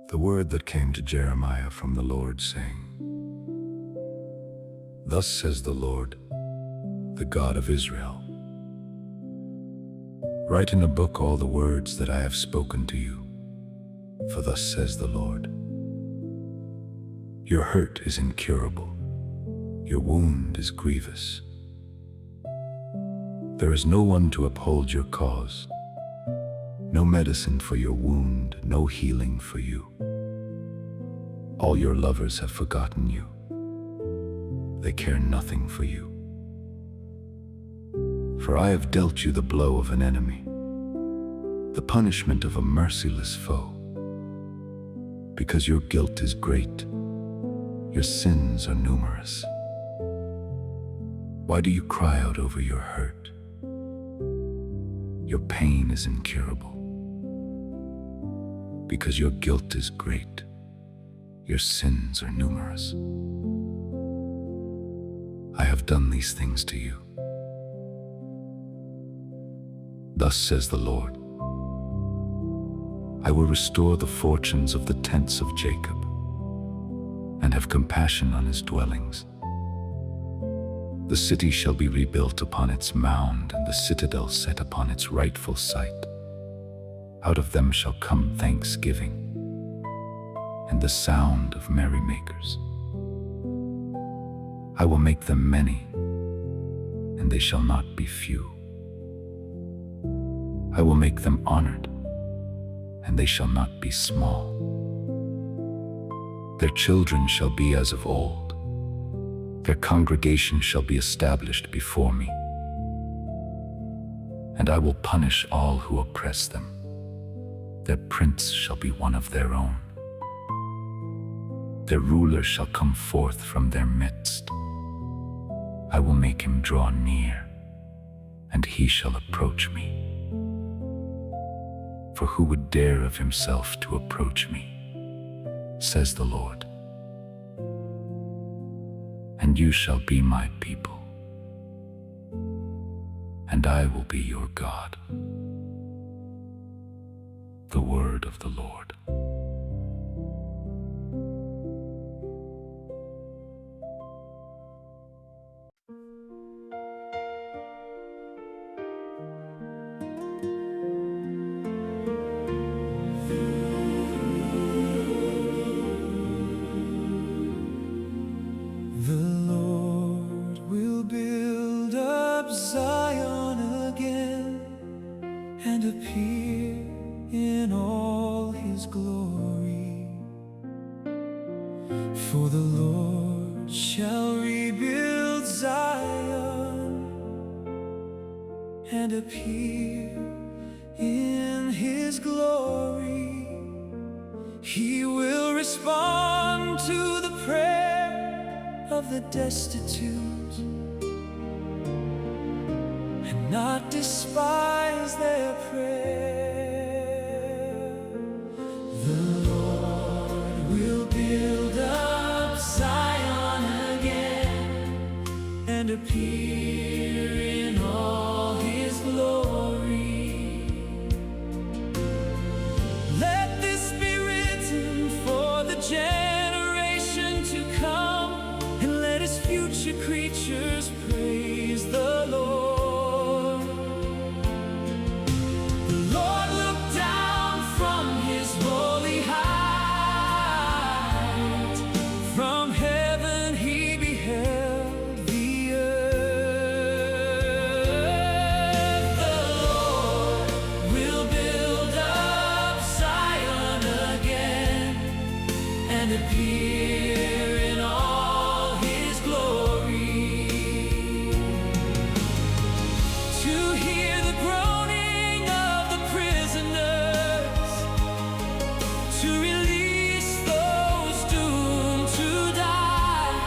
The word that came to Jeremiah from the Lord, saying, Thus says the Lord, the God of Israel, write in a book all the words that I have spoken to you, for thus says the Lord, your hurt is incurable, your wound is grievous. There is no one to uphold your cause, no medicine for your wound, no healing for you. All your lovers have forgotten you. They care nothing for you. For I have dealt you the blow of an enemy, the punishment of a merciless foe. Because your guilt is great, your sins are numerous. Why do you cry out over your hurt? Your pain is incurable. Because your guilt is great, your sins are numerous. I have done these things to you. Thus says the Lord, I will restore the fortunes of the tents of Jacob, and have compassion on his dwellings. The city shall be rebuilt upon its mound, and the citadel set upon its rightful site. Out of them shall come thanksgiving, and the sound of merrymakers. I will make them many, and they shall not be few. I will make them honored, and they shall not be small. Their children shall be as of old. Their congregation shall be established before me. And I will punish all who oppress them. Their prince shall be one of their own. Their ruler shall come forth from their midst. I will make him draw near, and he shall approach me. For who would dare of himself to approach me, says the Lord. And you shall be my people, and I will be your God. The word of the Lord. Zion again, and appear in all his glory. For the Lord shall rebuild Zion, and appear in his glory. He will respond to the prayer of the destitute, not despise their prayer. The Lord will build up Zion again, and appear in all his glory. Let this be written for the generation to come, and let his future creatures praise the Lord. Appear in all his glory, to hear the groaning of the prisoners, to release those doomed to die.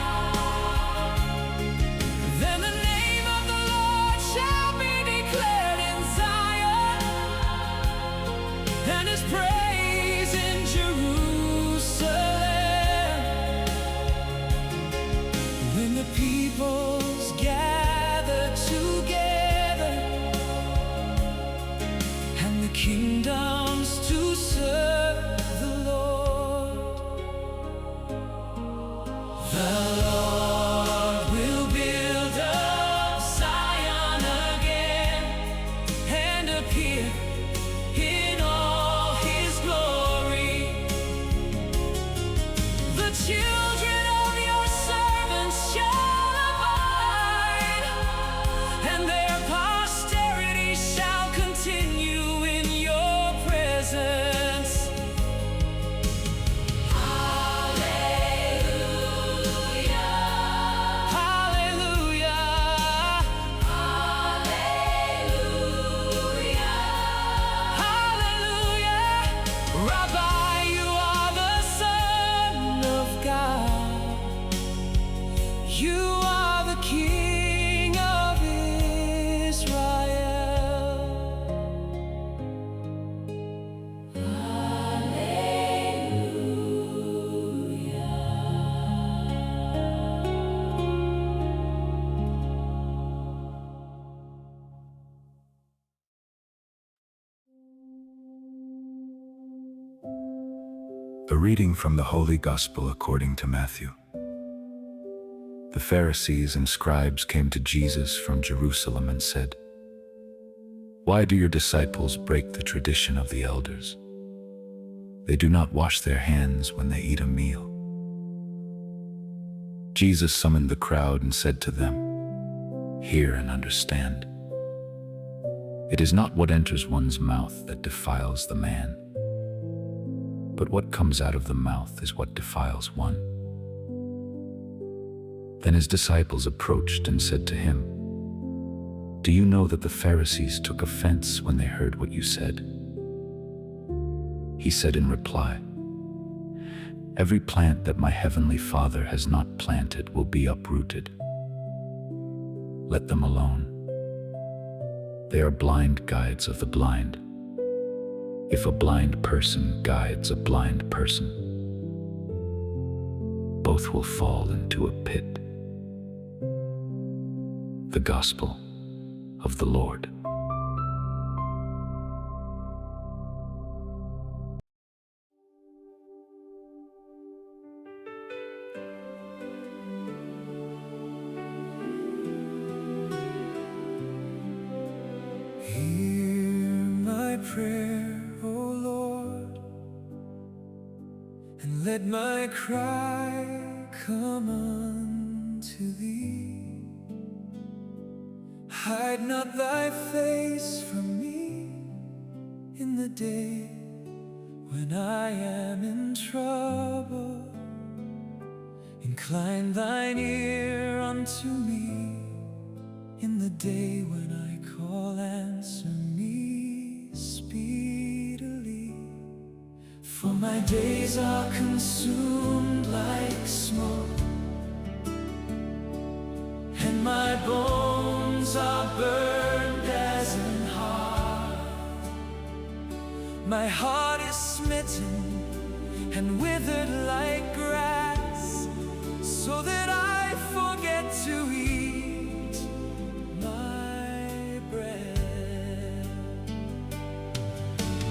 Then the name of the Lord shall be declared in Zion, and his praise in Jerusalem. When the peoples gather together, and the kingdoms to serve the Lord. A reading from the Holy Gospel according to Matthew. The Pharisees and scribes came to Jesus from Jerusalem and said, "Why do your disciples break the tradition of the elders? They do not wash their hands when they eat a meal." Jesus summoned the crowd and said to them, "Hear and understand. It is not what enters one's mouth that defiles the man, but what comes out of the mouth is what defiles one." Then his disciples approached and said to him, "Do you know that the Pharisees took offense when they heard what you said?" He said in reply, "Every plant that my heavenly Father has not planted will be uprooted. Let them alone. They are blind guides of the blind. If a blind person guides a blind person, both will fall into a pit." The Gospel of the Lord. Hear my prayer, O Lord, and let my cry come unto Thee. Hide not Thy face from me in the day when I am in trouble. Incline Thine ear unto me in the day when I call, answer me speedily. For my days are consumed like smoke, and my bones are burned as an hearth. My heart is smitten and withered like grass, so that I forget to eat my bread.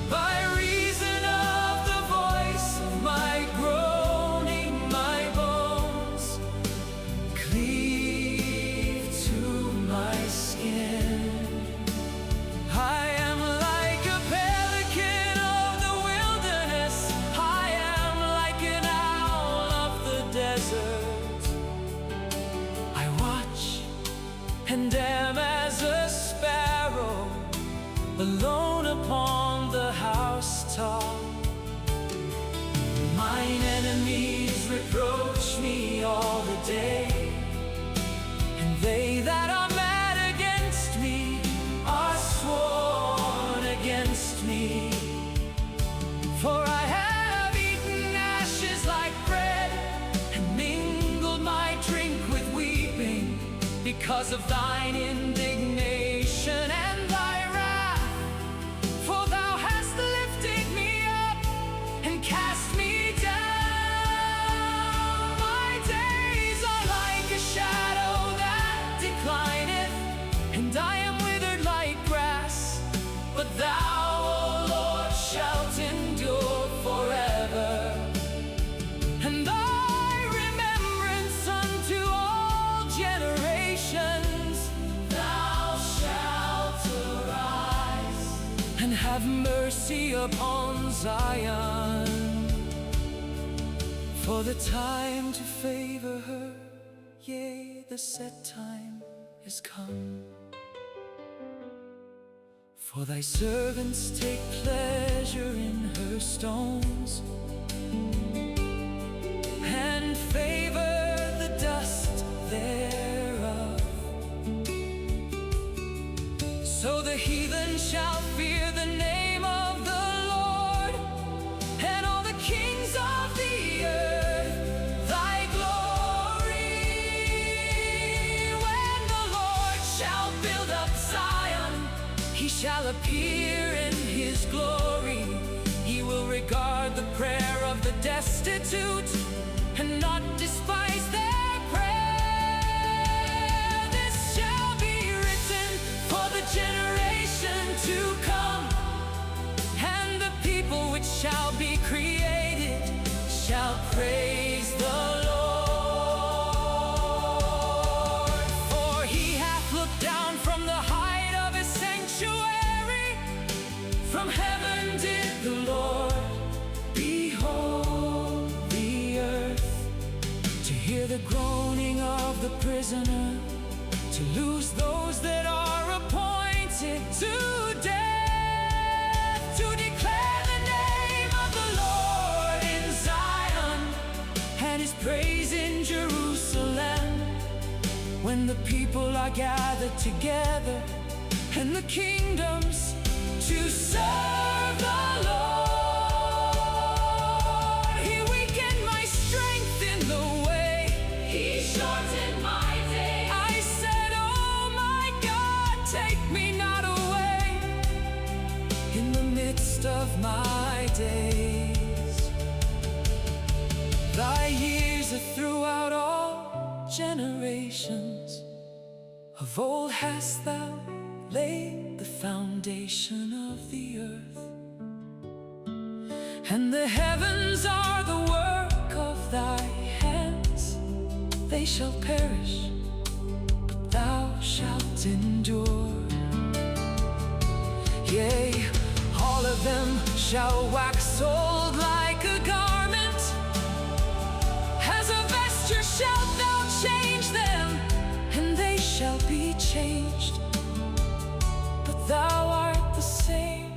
By reason of the voice of my groaning, my bones cleave to my skin. I am like a pelican of the wilderness. I am like an owl of the desert. I watch and am as a sparrow, alone upon the housetop. Mine enemies reproach me all the day, and they that are mad against me are sworn against me. For I have eaten ashes like bread, and mingled my drink with weeping, because of Thine indignation and Thy wrath. For Thou hast lifted me up and cast me down. My days are like a shadow that declineth, and I am withered like grass. But Thou, O Lord, shalt endure forever, and Thy remembrance unto all generations. Thou shalt arise and have mercy upon Zion. For the time to favor her, yea, the set time is come. For Thy servants take pleasure in her stones, and favor the dust thereof. So the heathen shall fear the name of the Lord, and all the kings of the earth Thy glory. When the Lord shall build up Zion, He shall appear in His glory. He will regard the prayer of the destitute, and not despise their prayer. This shall be written for the generation to come, and the people which shall be created from heaven did the Lord behold the earth, to hear the groaning of the prisoner, to loose those that are appointed to death, to declare the name of the Lord in Zion, and his praise in Jerusalem. When the people are gathered together, and the kingdoms to serve the Lord. He weakened my strength in the way, he shortened my day. I said, oh my God, take me not away in the midst of my days. Thy years are throughout all generations. Of old hast thou laid the foundation of the earth, and the heavens are the work of thy hands. They shall perish, but thou shalt endure. Yea, all of them shall wax old like a garment, as a vesture shalt thou change them, and they shall be changed. But thou art the same,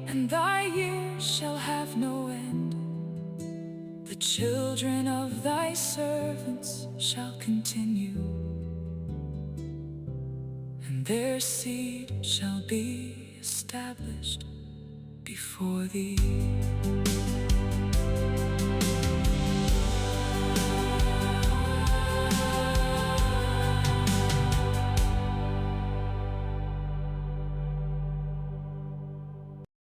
and thy years shall have no end. The children of thy servants shall continue, and their seed shall be established before thee.